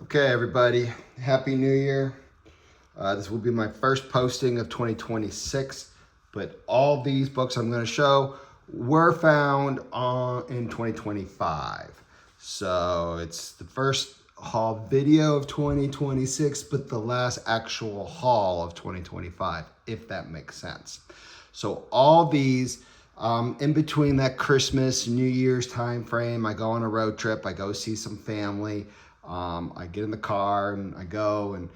Okay, everybody, Happy New Year. This will be my first posting of 2026, but all these books I'm going to show were found in 2025. So it's the first haul video of 2026, but the last actual haul of 2025, if that makes sense. So all these in between that Christmas, New Year's time frame, I go on a road trip, I go see some family. I get in the car and I go and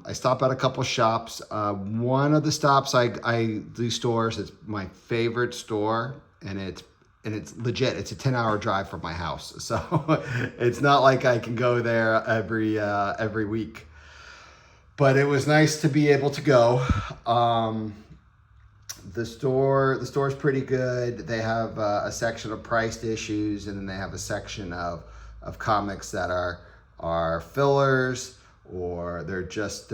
I stop at a couple shops. One of the stops I do stores. It's my favorite store, and it's legit. It's a 10-hour drive from my house, so it's not like I can go there every week. But it was nice to be able to go. The store's pretty good. They have a section of priced issues, and then they have a section of comics that are fillers, or they're just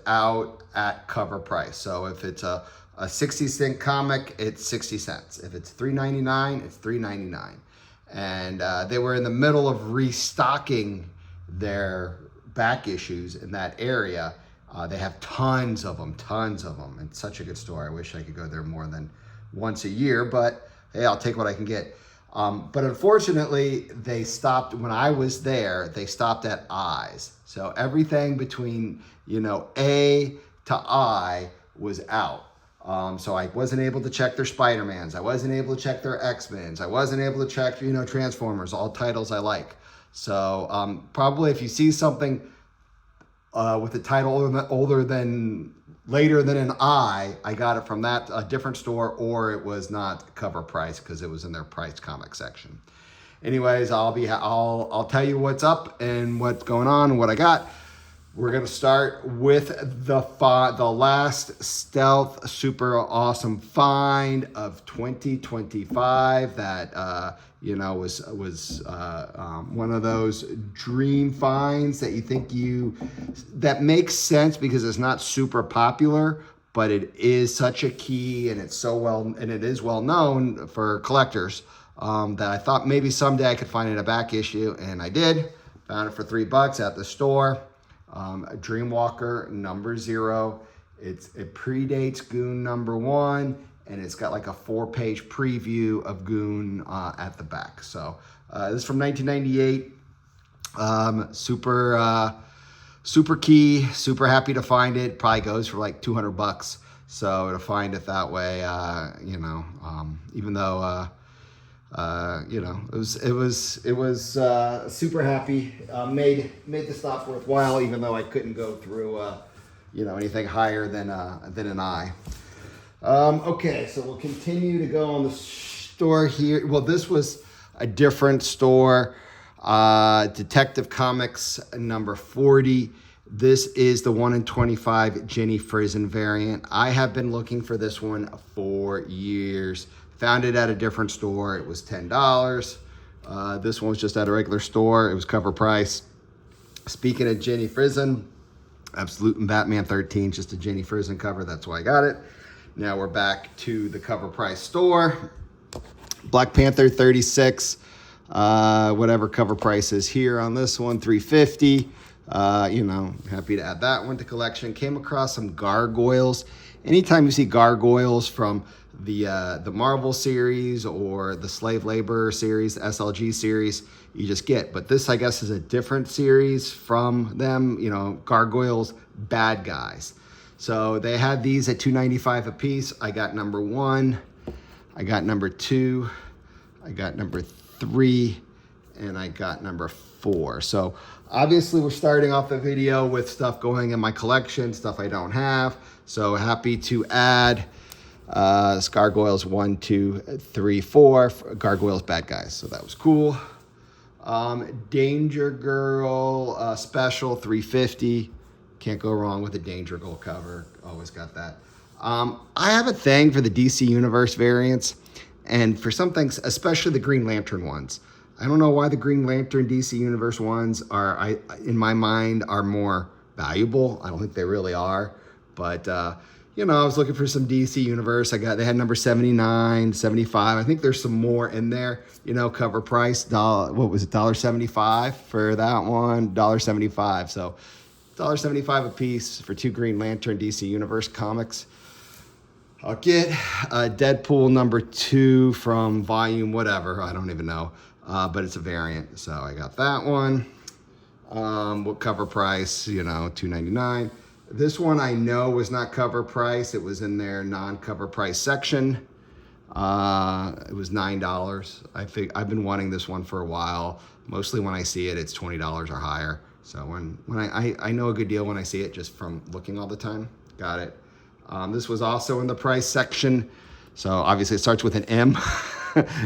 out at cover price. So if it's a 60-cent comic, it's 60 cents. If it's $3.99, it's $3.99. And they were in the middle of restocking their back issues in that area. They have tons of them. It's such a good store. I wish I could go there more than once a year, but hey, I'll take what I can get. But unfortunately, they stopped when I was there. They stopped at I's. So everything between, A to I was out. So I wasn't able to check their Spider-Mans. I wasn't able to check their X-Men's. I wasn't able to check, Transformers, all titles I like. So probably if you see something with a title later than an I got it from a different store, or it was not cover price because it was in their priced comic section. Anyways, I'll tell you what's up and what's going on and what I got. We're gonna start with the last stealth super awesome find of 2025 that was one of those dream finds that you think that makes sense because it's not super popular, but it is such a key, and it is well known for collectors, that I thought maybe someday I could find it in a back issue, and I did. Found it for $3 at the store. A Dreamwalker #0. It predates Goon #1, and it's got like a 4-page preview of Goon at the back. So this is from 1998. Super key, super happy to find it. Probably goes for like $200. So to find it that way, even though it was super happy. Made the stop worthwhile, even though I couldn't go through anything higher than an I. Okay, so we'll continue to go on the store here. Well, this was a different store. Detective Comics #40. This is the 1 in 25 Jenny Frison variant. I have been looking for this one for years. Found it at a different store. It was $10. This one was just at a regular store. It was cover price. Speaking of Jenny Frison, Absolute and Batman 13, just a Jenny Frison cover. That's why I got it. Now we're back to the cover price store. Black Panther 36. Whatever cover price is here on this one, $3.50. Happy to add that one to collection. Came across some gargoyles. Anytime you see gargoyles from the Marvel series or the slave labor series, SLG series, you just get. But this, I guess, is a different series from them. Gargoyles, bad guys. So they had these at $2.95 a piece. I got #1. I got #2. I got #3. And I got #4. So obviously we're starting off the video with stuff going in my collection, stuff I don't have. So happy to add Gargoyles 1, 2, 3, 4. Gargoyles bad guys. So that was cool. Danger Girl special, $3.50. Can't go wrong with a Danger Girl cover. Always got that. I have a thing for the DC Universe variants, and for some things, especially the Green Lantern ones. I don't know why the Green Lantern DC Universe ones in my mind, are more valuable. I don't think they really are. But, you know, I was looking for some DC Universe. They had number 79, 75. I think there's some more in there, you know, cover price, what was it, $1.75 for that one, $1.75. So $1.75 a piece for 2 Green Lantern DC Universe comics. I'll get Deadpool number 2 from volume whatever, I don't even know, but it's a variant, so I got that one. What cover price, you know, $2.99. This one I know was not cover price. It was in their non-cover price section. It was $9. I've been wanting this one for a while. Mostly when I see it, it's $20 or higher. So when I know a good deal when I see it just from looking all the time. Got it. This was also in the price section. So obviously it starts with an M.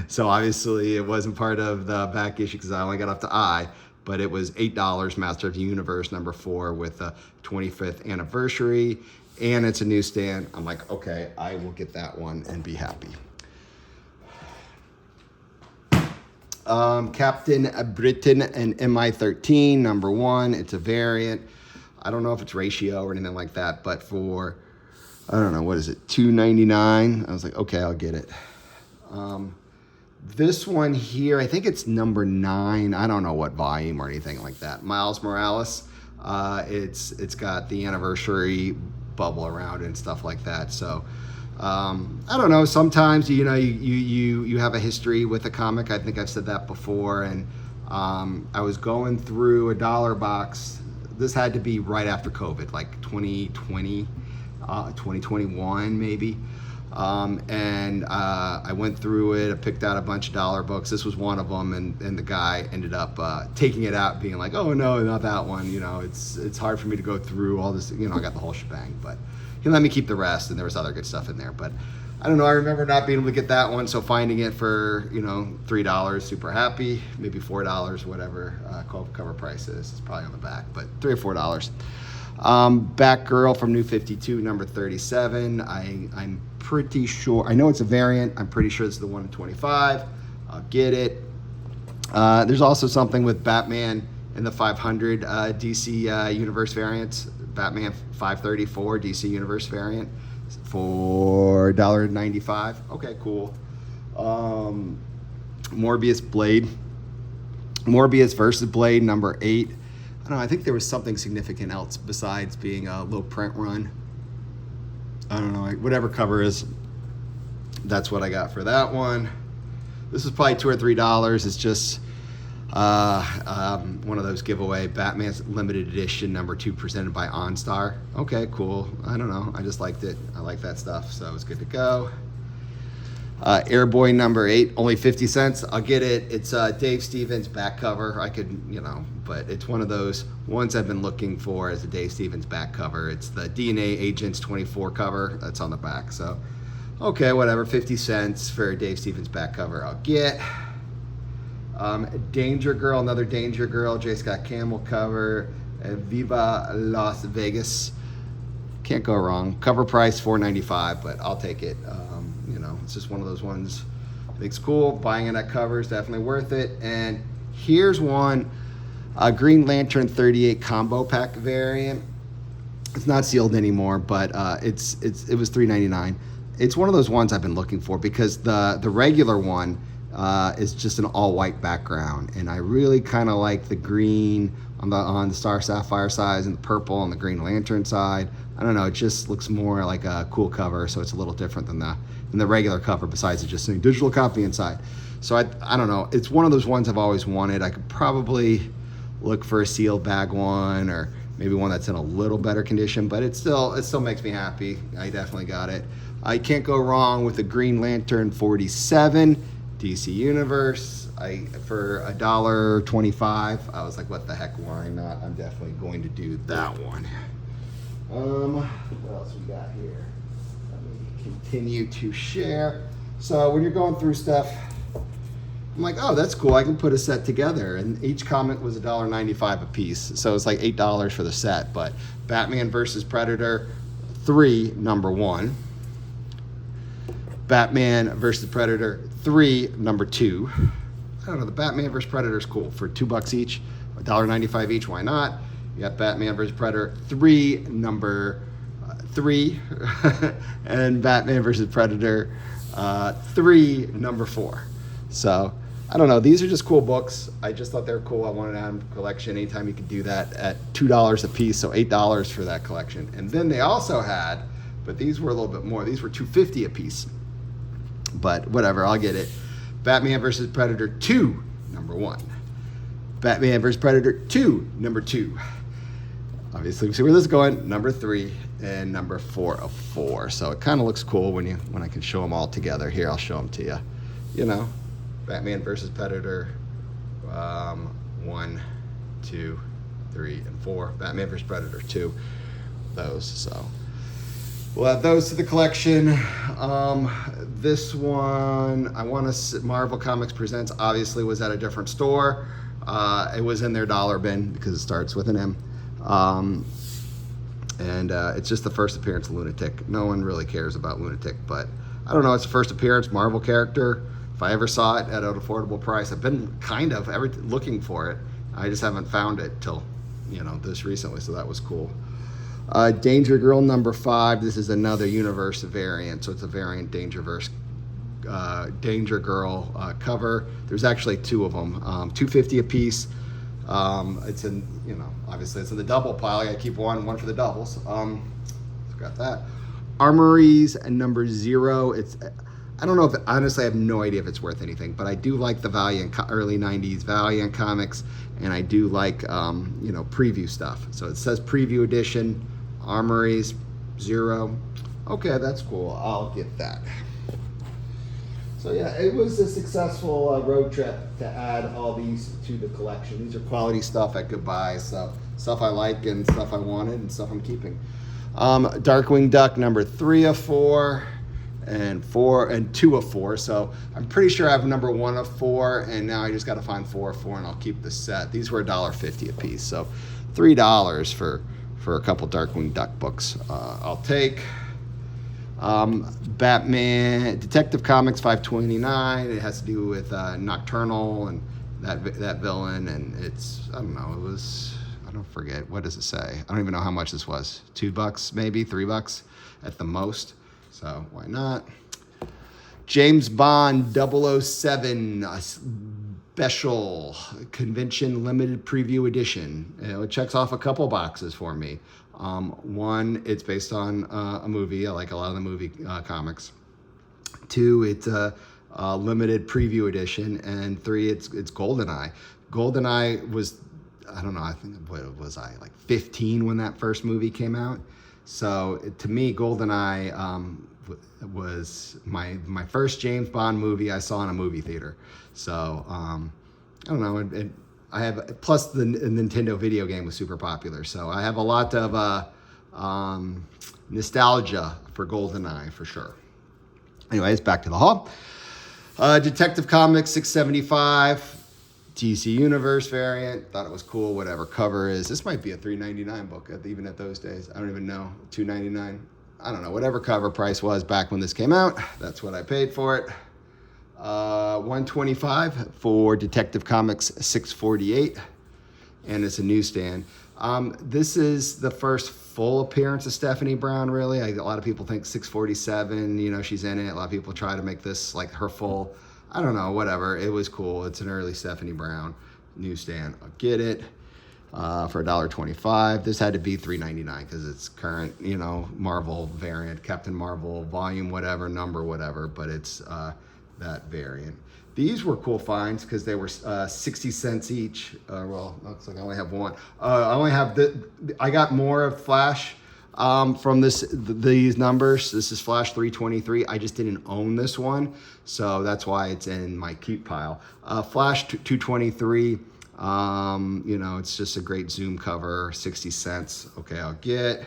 So obviously it wasn't part of the back issue because I only got up to I. But it was $8, Master of the Universe number 4 with the 25th anniversary, and it's a newsstand. I'm like, okay, I will get that one and be happy. Captain Britain and MI13 number 1. It's a variant. I don't know if it's ratio or anything like that, but for, I don't know, what is it, $2.99? I was like, okay, I'll get it. This one here, I think it's number 9. I don't know what volume or anything like that. Miles Morales. It's got the anniversary bubble around it and stuff like that. So I don't know. Sometimes you know you have a history with a comic. I think I've said that before. And I was going through a dollar box. This had to be right after COVID, like 2020, 2021 maybe. I went through it. I picked out a bunch of dollar books. This was one of them, and the guy ended up taking it out, being like, "Oh no, not that one." You know, it's hard for me to go through all this. You know, I got the whole shebang, but he let me keep the rest, and there was other good stuff in there. But I don't know. I remember not being able to get that one, so finding it for, you know, $3, super happy. Maybe $4, whatever cover price is. It's probably on the back, but $3 or $4. Batgirl from New 52, number 37. I'm pretty sure, I know it's a variant. I'm pretty sure it's the 1 in 25. I'll get it. There's also something with Batman in the 500 DC Universe variants. Batman 534 DC Universe variant for $1.95. Okay, cool. Morbius Blade. Morbius versus Blade, number 8. I don't know, I think there was something significant else besides being a low print run. I don't know, whatever cover is, that's what I got for that one. This is probably $2 or $3. It's just one of those giveaway Batman's limited edition number 2 presented by OnStar. Okay, cool. I don't know, I just liked it. I like that stuff, so it was good to go. Airboy number 8, only 50 cents. I'll get it. It's Dave Stevens back cover. I could, you know, but it's one of those ones I've been looking for as a Dave Stevens back cover. It's the DNA Agents 24 cover that's on the back. So, okay, whatever, 50 cents for Dave Stevens back cover. I'll get. Danger Girl, another Danger Girl, J. Scott Campbell cover. Viva Las Vegas. Can't go wrong. Cover price $4.95, but I'll take it. You know, it's just one of those ones I think it's cool. Buying it at cover is definitely worth it. And here's one, Green Lantern 38 combo pack variant. It's not sealed anymore, but it was $3.99. It's one of those ones I've been looking for because the regular one is just an all white background, and I really kind of like the green on the Star Sapphire side and the purple on the Green Lantern side. I don't know, it just looks more like a cool cover, so it's a little different than the regular cover, besides it just saying digital copy inside. So I don't know, it's one of those ones I've always wanted. I could probably look for a sealed bag one, or maybe one that's in a little better condition, but it still makes me happy. I definitely got it. I can't go wrong with the Green Lantern 47 DC Universe. For $1.25, I was like, what the heck, why not? I'm definitely going to do that one. What else we got here? Let me continue to share. So when you're going through stuff, I'm like, oh, that's cool. I can put a set together. And each comic was $1.95 a piece. So it's like $8 for the set. But Batman vs. Predator 3, number 1. Batman vs. Predator 3, number 2. I don't know, the Batman vs. Predator is cool for $2 each, $1.95 each, why not? You got Batman vs. Predator 3, number 3, and Batman versus Predator 3, number 4. So I don't know. These are just cool books. I just thought they were cool. I wanted to add them to the collection. Anytime you could do that at $2 a piece, so $8 for that collection. And then they also had, but these were a little bit more. These were $2.50 a piece. But whatever, I'll get it. Batman versus Predator 2, number 1. Batman versus Predator 2, number 2. Obviously, we see where this is going. Number 3 and number 4 of 4. So it kind of looks cool when I can show them all together. Here, I'll show them to you. You know, Batman versus Predator 1, 2, 3, and 4. Batman versus Predator 2. Those. So we'll add those to the collection. This one, I want to. Marvel Comics Presents obviously was at a different store. It was in their dollar bin because it starts with an M. It's just the first appearance of Lunatic. No one really cares about Lunatic, but I don't know. It's the first appearance Marvel character. If I ever saw it at an affordable price, I've been kind of looking for it. I just haven't found it till, this recently. So that was cool. Danger Girl number 5. This is another universe variant. So it's a variant Dangerverse Danger Girl cover. There's actually 2 of them, $2.50 a piece. It's in, obviously it's in the double pile. I keep one for the doubles. Got that. Armories number 0. I don't know if, honestly, I have no idea if it's worth anything, but I do like the Valiant, early 90s Valiant comics, and I do like, preview stuff. So it says preview edition, Armories 0. Okay, that's cool. I'll get that. So yeah, it was a successful road trip to add all these to the collection. These are quality stuff at good buys, so stuff I like and stuff I wanted and stuff I'm keeping. Darkwing Duck number 3 of 4 and 2 of 4. So I'm pretty sure I have number 1 of 4, and now I just got to find 4 of 4, and I'll keep the set. These were $1.50 a piece, so $3 for a couple Darkwing Duck books. I'll take. Batman Detective Comics 529. It has to do with Nocturnal and that villain, and it's, I don't know, I don't forget, what does it say? I don't even know how much this was. $2 maybe, $3 at the most. So why not? James Bond 007 special convention limited preview edition. It checks off a couple boxes for me. 1, it's based on a movie. I like a lot of the movie comics. 2, it's a limited preview edition, and 3, it's GoldenEye. GoldenEye was, I don't know, I think, what was I, like 15 when that first movie came out? So to me, GoldenEye was my first James Bond movie I saw in a movie theater. So I don't know. I have, plus the Nintendo video game was super popular, so I have a lot of nostalgia for GoldenEye for sure. Anyways, back to the haul. Detective Comics 675, DC Universe variant. Thought it was cool. Whatever cover is. This might be a $3.99 book even at those days. I don't even know. $2.99. I don't know. Whatever cover price was back when this came out, that's what I paid for it. $125 for Detective Comics 648, and it's a newsstand. This is the first full appearance of Stephanie Brown, really. A lot of people think 647, she's in it. A lot of people try to make this like her full, I don't know, whatever. It was cool. It's an early Stephanie Brown newsstand. I'll get it for $1.25. This had to be $3.99 because it's current, Marvel variant, Captain Marvel, volume, whatever, number, whatever, but it's that variant. These were cool finds because they were 60 cents each. Well, looks like I only have one. I got more of Flash from these numbers. This is Flash 323. I just didn't own this one, so that's why it's in my keep pile. Flash 223. It's just a great Zoom cover, 60 cents. Okay, I'll get.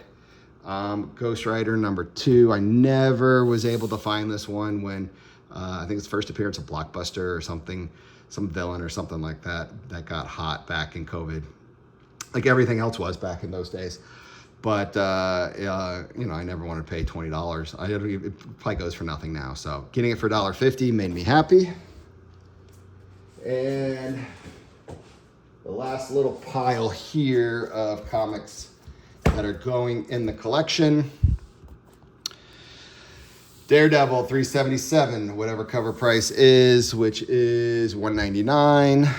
Ghost Rider number 2. I never was able to find this one when I think it's first appearance of Blockbuster or something, some villain or something like that got hot back in COVID, like everything else was back in those days. But I never wanted to pay $20. It probably goes for nothing now. So getting it for $1.50 made me happy. And the last little pile here of comics that are going in the collection. Daredevil, $377, whatever cover price is, which is $199.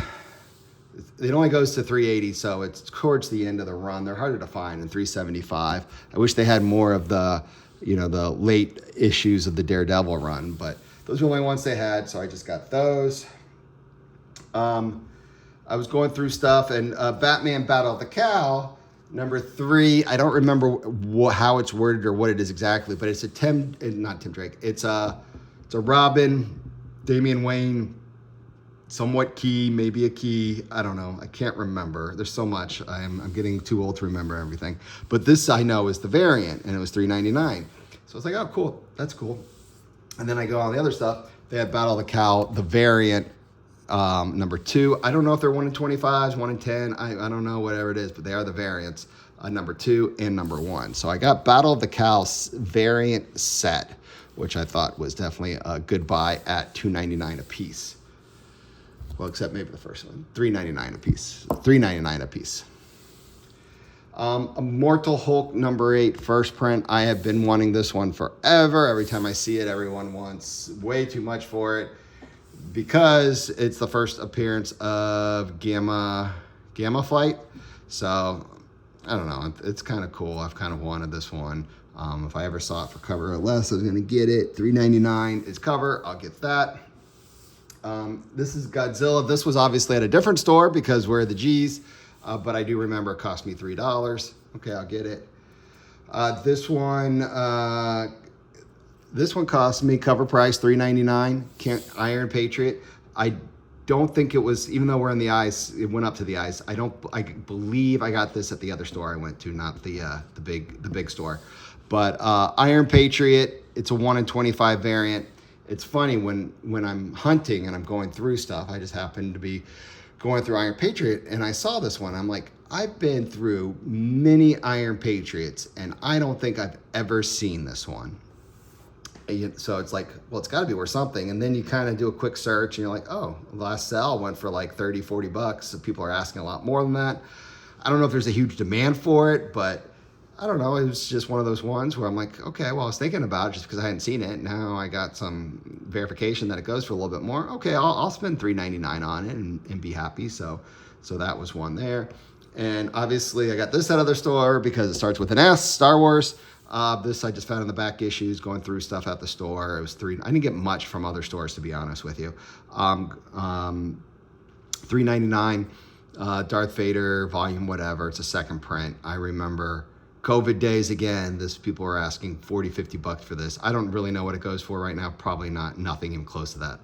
It only goes to $380, so it's towards the end of the run. They're harder to find than $375. I wish they had more of the, the late issues of the Daredevil run, but those were the only ones they had, so I just got those. I was going through stuff, and Batman Battle of the Cowl, number 3. I don't remember how it's worded or what it is exactly, but it's a not Tim Drake. It's a Robin, Damian Wayne, somewhat Key, maybe a Key. I don't know. I can't remember. There's so much. I'm getting too old to remember everything. But this I know is the variant, and it was $3.99. So I was like, oh, cool. That's cool. And then I go on the other stuff. They had Battle of the Cowl, the variant, number 2. I don't know if they're 1 in 25s, 1 in 10. I don't know, whatever it is, but they are the variants, number 2 and number 1. So I got Battle of the Cowl variant set, which I thought was definitely a good buy at $2.99 a piece. Well, except maybe the first one, $3.99 a piece. $3.99 a piece. Immortal Hulk number 8 first print. I have been wanting this one forever. Every time I see it, everyone wants way too much for it because it's the first appearance of Gamma Flight. So I don't know. It's kind of cool. I've kind of wanted this one. If I ever saw it for cover or less, I was going to get it. $3.99 is cover. I'll get that. This is Godzilla. This was obviously at a different store because we're the G's, but I do remember it cost me $3. Okay, I'll get it. This one cost me cover price $3.99. Iron Patriot. I don't think it was, even though we're in the ice, it went up to the ice. I believe I got this at the other store I went to, not the big store. But Iron Patriot. It's a 1 in 25 variant. It's funny when I'm hunting and I'm going through stuff, I just happened to be going through Iron Patriot and I saw this one. I'm like, I've been through many Iron Patriots and I don't think I've ever seen this one. So it's like, well, it's got to be worth something. And then you kind of do a quick search and you're like, oh, last sale went for like $30-$40. So people are asking a lot more than that. I don't know if there's a huge demand for it, but I don't know. It was just one of those ones where I'm like, okay, well, I was thinking about it just because I hadn't seen it. Now I got some verification that it goes for a little bit more. Okay, I'll spend $3.99 on it and be happy. So that was one there. And obviously I got this at other store because it starts with an S, Star Wars. This I just found in the back issues, going through stuff at the store. It was I didn't get much from other stores, to be honest with you. $3.99, Darth Vader, volume whatever. It's a second print. I remember COVID days again, people were asking $40-$50 for this. I don't really know what it goes for right now. Probably nothing even close to that.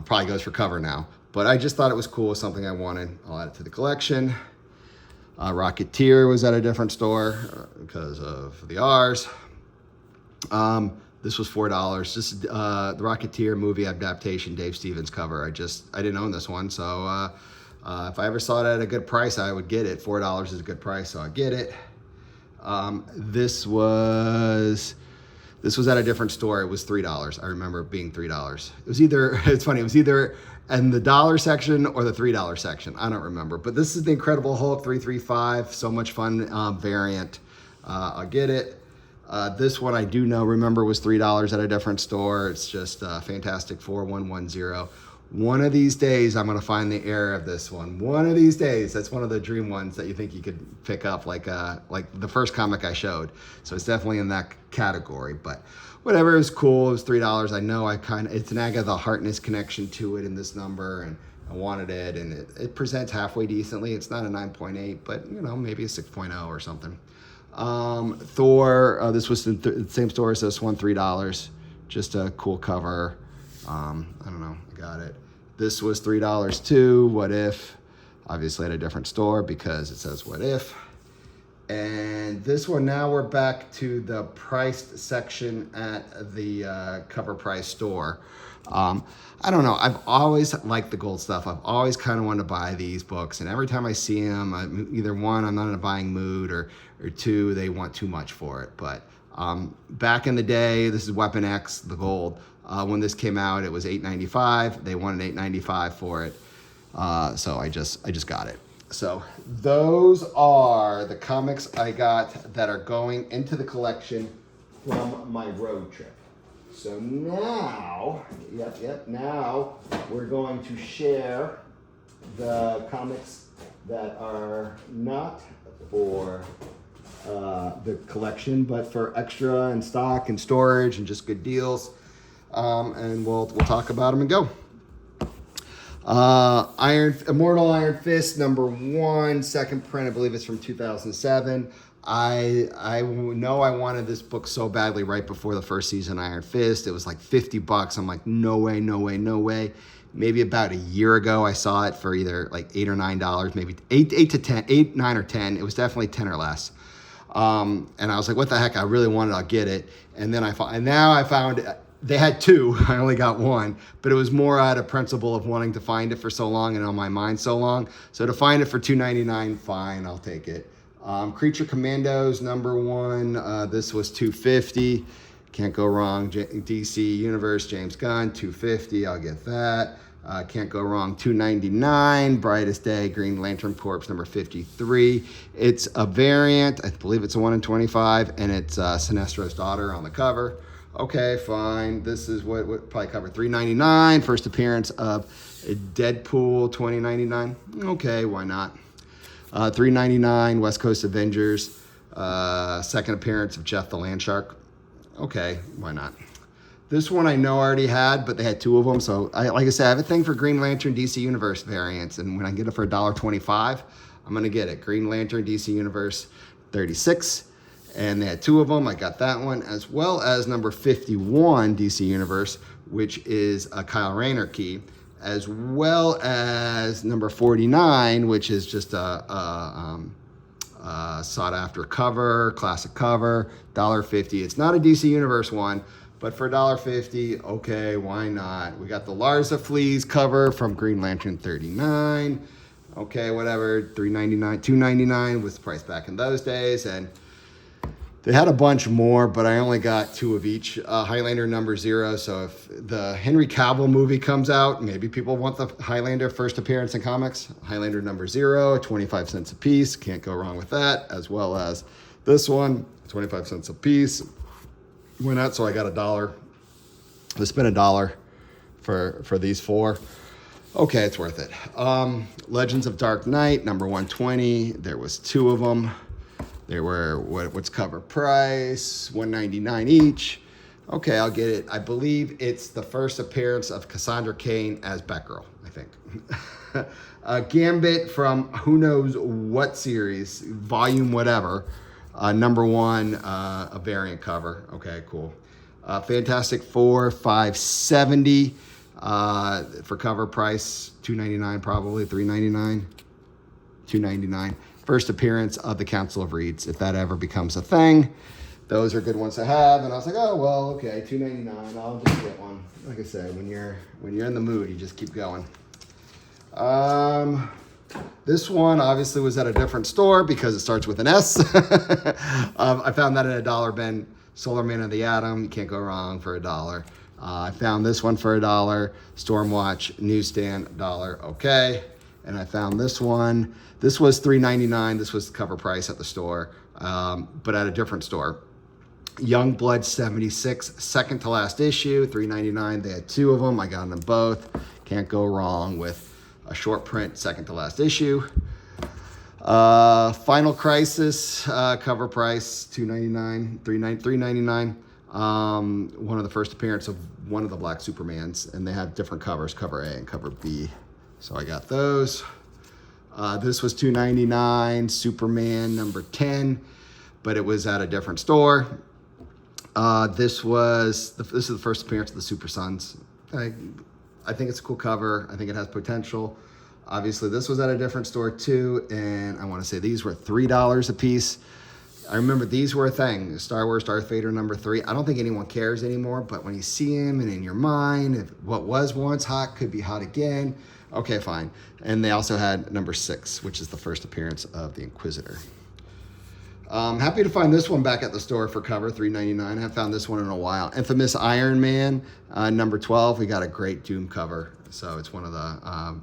Probably goes for cover now. But I just thought it was cool, something I wanted. I'll add it to the collection. Rocketeer was at a different store because of the R's. This was $4. This is the Rocketeer movie adaptation, Dave Stevens cover. I didn't own this one, so if I ever saw it at a good price, I would get it. $4 is a good price, so I get it. This was at a different store. It was $3. I remember it being $3. It's funny, it was either in the dollar section or the $3 section. I don't remember, but this is the Incredible Hulk 335. So much fun variant. I'll get it. This one I do remember was $3 at a different store. It's just Fantastic Four 110. One of these days, I'm going to find the error of this one. One of these days. That's one of the dream ones that you think you could pick up, like the first comic I showed. So it's definitely in that category. But whatever, it was cool. It was $3. I know it's an Agatha Harkness connection to it in this number, and I wanted it. And it presents halfway decently. It's not a 9.8, but maybe a 6.0 or something. Thor, this was the same store as this one, $3. Just a cool cover. I don't know. I got it. This was $3 too. What If? Obviously at a different store because it says What If. And this one, now we're back to the priced section at the cover price store. I don't know. I've always liked the gold stuff. I've always kind of wanted to buy these books. And every time I see them, either one, I'm not in a buying mood, or two, they want too much for it. But back in the day, this is Weapon X, the gold. When this came out, it was $8.95. They wanted $8.95 for it. So I just got it. So those are the comics I got that are going into the collection from my road trip. So now, now we're going to share the comics that are not for the collection, but for extra and stock and storage and just good deals. And we'll talk about them and go. Immortal Iron Fist #1, second print. I believe it's from 2007. I know I wanted this book so badly right before the first season of Iron Fist. It was like $50. I'm like, no way, no way, no way. Maybe about a year ago, I saw it for either like $8 or $9, maybe $8, 9 or 10. It was definitely 10 or less. And I was like, what the heck? I really want it. I'll get it. And then I found they had two. I only got one, but it was more out of principle of wanting to find it for so long and on my mind so long. So to find it for $2.99, fine, I'll take it. Creature Commandos #1. This was $2.50. Can't go wrong. DC Universe, James Gunn, $2.50. I'll get that. Can't go wrong. $2.99. Brightest Day, Green Lantern Corps #53. It's a variant. I believe it's a 1 in 25, and it's Sinestro's daughter on the cover. Okay, fine. This is what probably covered $3.99. First appearance of Deadpool, $20.99. Okay, why not? $3.99. West Coast Avengers. Second appearance of Jeff the Landshark. Okay, why not? This one I know I already had, but they had two of them. So, like I said, I have a thing for Green Lantern DC Universe variants. And when I get it for $1.25, I'm going to get it. Green Lantern DC Universe 36. And they had two of them. I got that one, as well as #51 DC Universe, which is a Kyle Rayner key, as well as #49, which is just a sought after cover, classic cover, $1.50. It's not a DC Universe one, but for $1.50, okay, why not? We got the Larsa Fleas cover from Green Lantern 39. Okay, whatever, $3.99, $2.99 was the price back in those days. And they had a bunch more, but I only got two of each. Highlander #0. So if the Henry Cavill movie comes out, maybe people want the Highlander first appearance in comics. Highlander #0, 25 cents a piece. Can't go wrong with that. As well as this one, 25 cents a piece. Went out, so I got $1. I spent $1 for these four. Okay, it's worth it. Legends of Dark Knight #120. There was two of them. They were, what's cover price? $1.99 each. Okay, I'll get it. I believe it's the first appearance of Cassandra Cain as Batgirl, I think. Gambit from who knows what series, volume whatever. #1, a variant cover. Okay, cool. Fantastic Four, $5.70. For cover price, $2.99 probably, $3.99. $2.99. First appearance of the Council of Reeds, if that ever becomes a thing. Those are good ones to have. And I was like, oh, well, okay, $2.99. I'll just get one. Like I said, when you're in the mood, you just keep going. This one obviously was at a different store because it starts with an S. I found that at a dollar bin. Solar Man of the Atom, you can't go wrong for $1. I found this one for $1. Stormwatch newsstand, $1. Okay. And I found this one. This was $3.99. This was the cover price at the store, but at a different store. Youngblood 76, second to last issue, $3.99. They had two of them. I got them both. Can't go wrong with a short print, second to last issue. Final Crisis, cover price, $2.99, $3.99. One of the first appearance of one of the Black Supermans, and they have different covers, cover A and cover B. So I got those. This was $2.99, Superman #10, but it was at a different store. This is the first appearance of the Super Sons. I think it's a cool cover. I think it has potential. Obviously, this was at a different store too, and I want to say these were $3 a piece. I remember these were a thing. Star Wars Darth Vader #3. I don't think anyone cares anymore, but when you see him and in your mind, if what was once hot could be hot again. Okay, fine. And they also had #6, which is the first appearance of the Inquisitor. Happy to find this one back at the store for cover, $3.99. I haven't found this one in a while. Infamous Iron Man, #12. We got a great Doom cover. So it's one of the,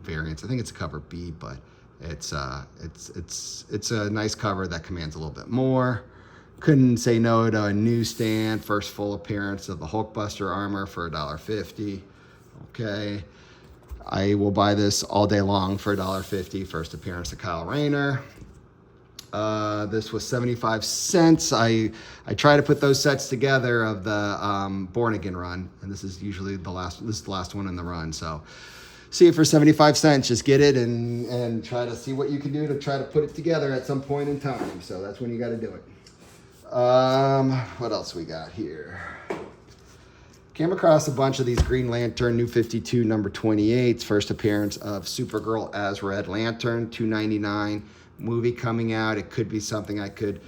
variants. I think it's a cover B, but it's a nice cover that commands a little bit more. couldn't say no to a newsstand. First full appearance of the Hulkbuster armor for $1.50. Okay. I will buy this all day long for $1.50. First appearance of Kyle Rayner. This was 75 cents. I try to put those sets together of the Born Again run, and this is usually the last one in the run. So see it for 75 cents. Just get it and try to see what you can do to try to put it together at some point in time. So that's when you got to do it. What else we got here? Came across a bunch of these Green Lantern New 52 number 28s. First appearance of Supergirl as Red Lantern, $2.99. Movie coming out. It could be something I could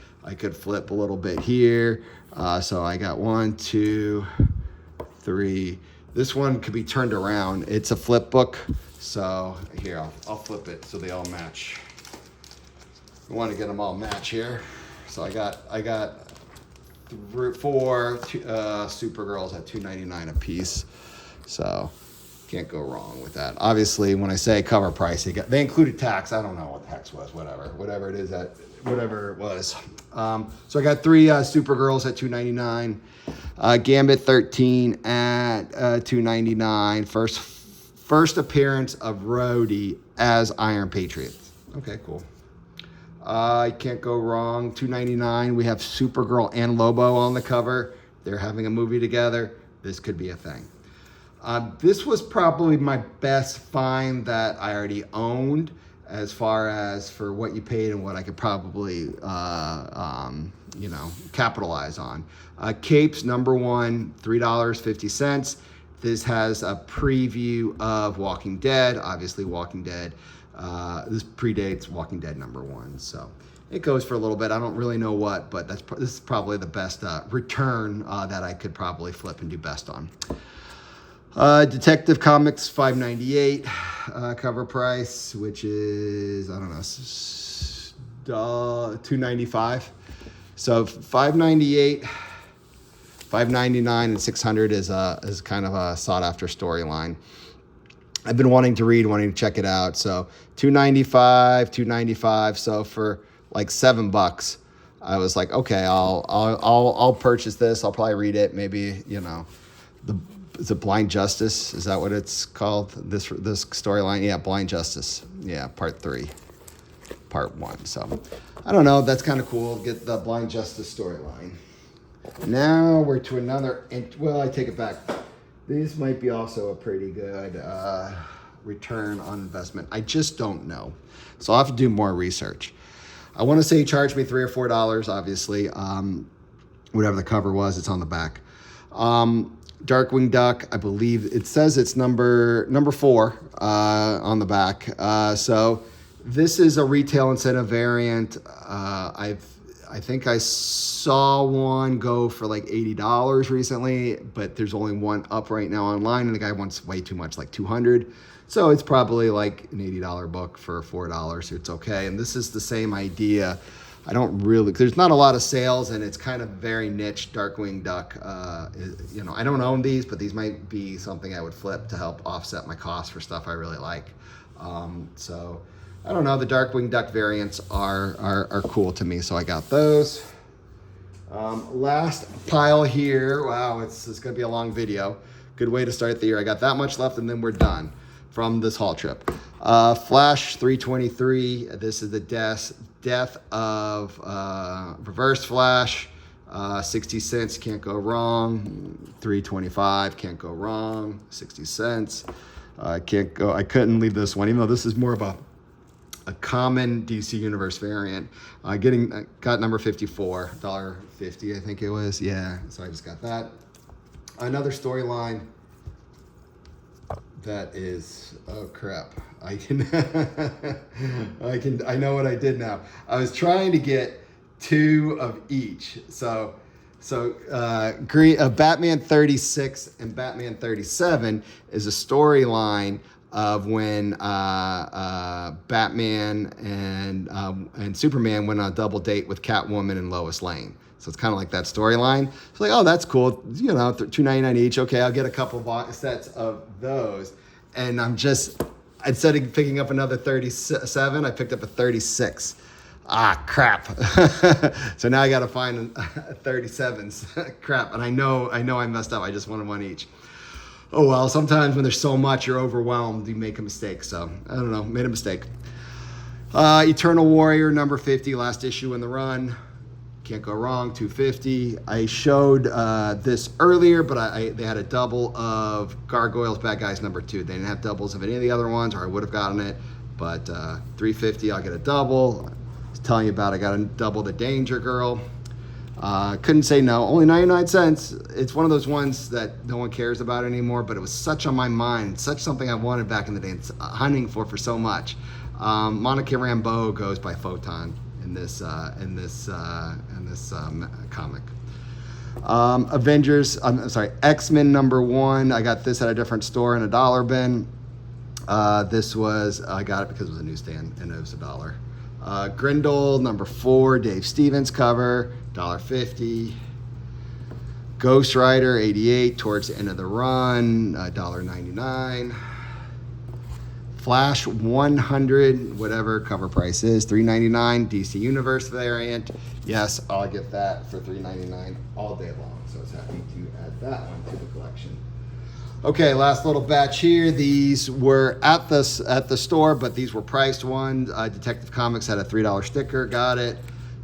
flip a little bit here. So I got 1, 2, 3. This one could be turned around. It's a flip book. So here, I'll flip it so they all match. I want to get them all match here. So I got 4 Supergirls at $2.99 a piece. So can't go wrong with that. Obviously, when I say cover price, they included tax. I don't know what tax was. Whatever it was. So I got 3 Supergirls at $2.99. Gambit 13 at $2.99. First appearance of Rhodey as Iron Patriot. Okay, cool. I can't go wrong. $2.99. We have Supergirl and Lobo on the cover. They're having a movie together. This could be a thing. This was probably my best find that I already owned, as far as for what you paid and what I could probably, capitalize on. Capes number 1, $3.50. This has a preview of Walking Dead. Obviously, Walking Dead. This predates Walking Dead number 1, so it goes for a little bit. I don't really know what, but this is probably the best return that I could probably flip and do best on. Detective Comics $5.98 cover price, which is, I don't know, $2.95. So $5.98, $5.99, and $600 is kind of a sought after storyline. I've been wanting to check it out. So $2.95. So for like $7, I was like, okay, I'll purchase this. I'll probably read it. Maybe, is it Blind Justice? Is that what it's called? This storyline? Yeah, Blind Justice. Yeah, part 3, part 1. So I don't know. That's kind of cool. Get the Blind Justice storyline. Now we're to another. Well, I take it back. These might be also a pretty good return on investment. I just don't know. So I'll have to do more research. I want to say he charged me $3 or $4, obviously. Whatever the cover was, it's on the back. Darkwing Duck, I believe it says it's number 4 on the back. So this is a retail incentive variant. I think I saw one go for like $80 recently, but there's only one up right now online, and the guy wants way too much, like $200. So it's probably like an $80 book for $4. It's okay. And this is the same idea. There's not a lot of sales, and it's kind of very niche. Darkwing Duck, I don't own these, but these might be something I would flip to help offset my costs for stuff I really like. So I don't know. The Darkwing Duck variants are cool to me, so I got those. Last pile here. Wow, it's going to be a long video. Good way to start the year. I got that much left, and then we're done from this haul trip. Flash 323. This is the death of Reverse Flash. 60 cents, can't go wrong. 325, can't go wrong. 60 cents. I couldn't leave this one, even though this is more of a common DC Universe variant. Got number 54, $1.50, I think it was. Yeah, so I just got that. Another storyline that is, oh crap. I know what I did now. I was trying to get 2 of each. So Batman 36 and Batman 37 is a storyline of when Batman and Superman went on a double date with Catwoman and Lois Lane. So it's kind of like that storyline. It's like, oh, that's cool. $2.99 each. Okay, I'll get a couple sets of those. And instead of picking up another 37, I picked up a 36. Ah, crap. So now I got to find 37s. Crap. And I know I messed up. I just wanted one each. Oh, well, sometimes when there's so much, you're overwhelmed, you make a mistake. So I don't know, made a mistake. Eternal Warrior, number 50, last issue in the run. Can't go wrong, 250. I showed this earlier, but they had a double of Gargoyles Bad Guys number 2. They didn't have doubles of any of the other ones, or I would have gotten it. But 350, I'll get a double. I was telling you about I got a double the Danger Girl. Couldn't say no. Only 99 cents. It's one of those ones that no one cares about anymore, but it was such on my mind, such something I wanted back in the day, hunting for so much. Monica Rambeau goes by Photon in this comic. Avengers, I'm sorry, X-Men number 1. I got this at a different store in a dollar bin. This was, I got it because it was a newsstand and it was $1. Grindel number 4, Dave Stevens cover, $1.50. Ghost Rider 88, towards the end of the run, $1.99. Flash 100, whatever cover price is, $3.99. DC Universe variant, yes, I'll get that for $3.99 all day long. So I was happy to add that one to the collection. Okay, last little batch here. These were at the store, but these were priced ones. Detective Comics had a $3 sticker, got it.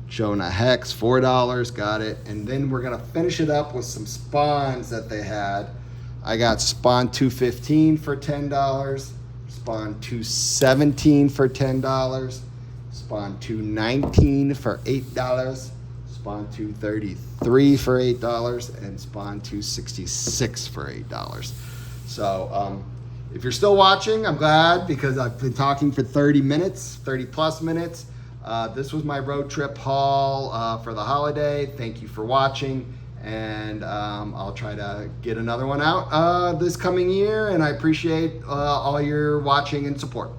Jonah Hex, $4, got it. And then we're gonna finish it up with some Spawns that they had. I got Spawn 215 for $10, Spawn 217 for $10, Spawn 219 for $8, Spawn 233 for $8, and Spawn 266 for $8. So if you're still watching, I'm glad, because I've been talking for 30 minutes, 30 plus minutes. This was my road trip haul for the holiday. Thank you for watching, and I'll try to get another one out this coming year, and I appreciate all your watching and support.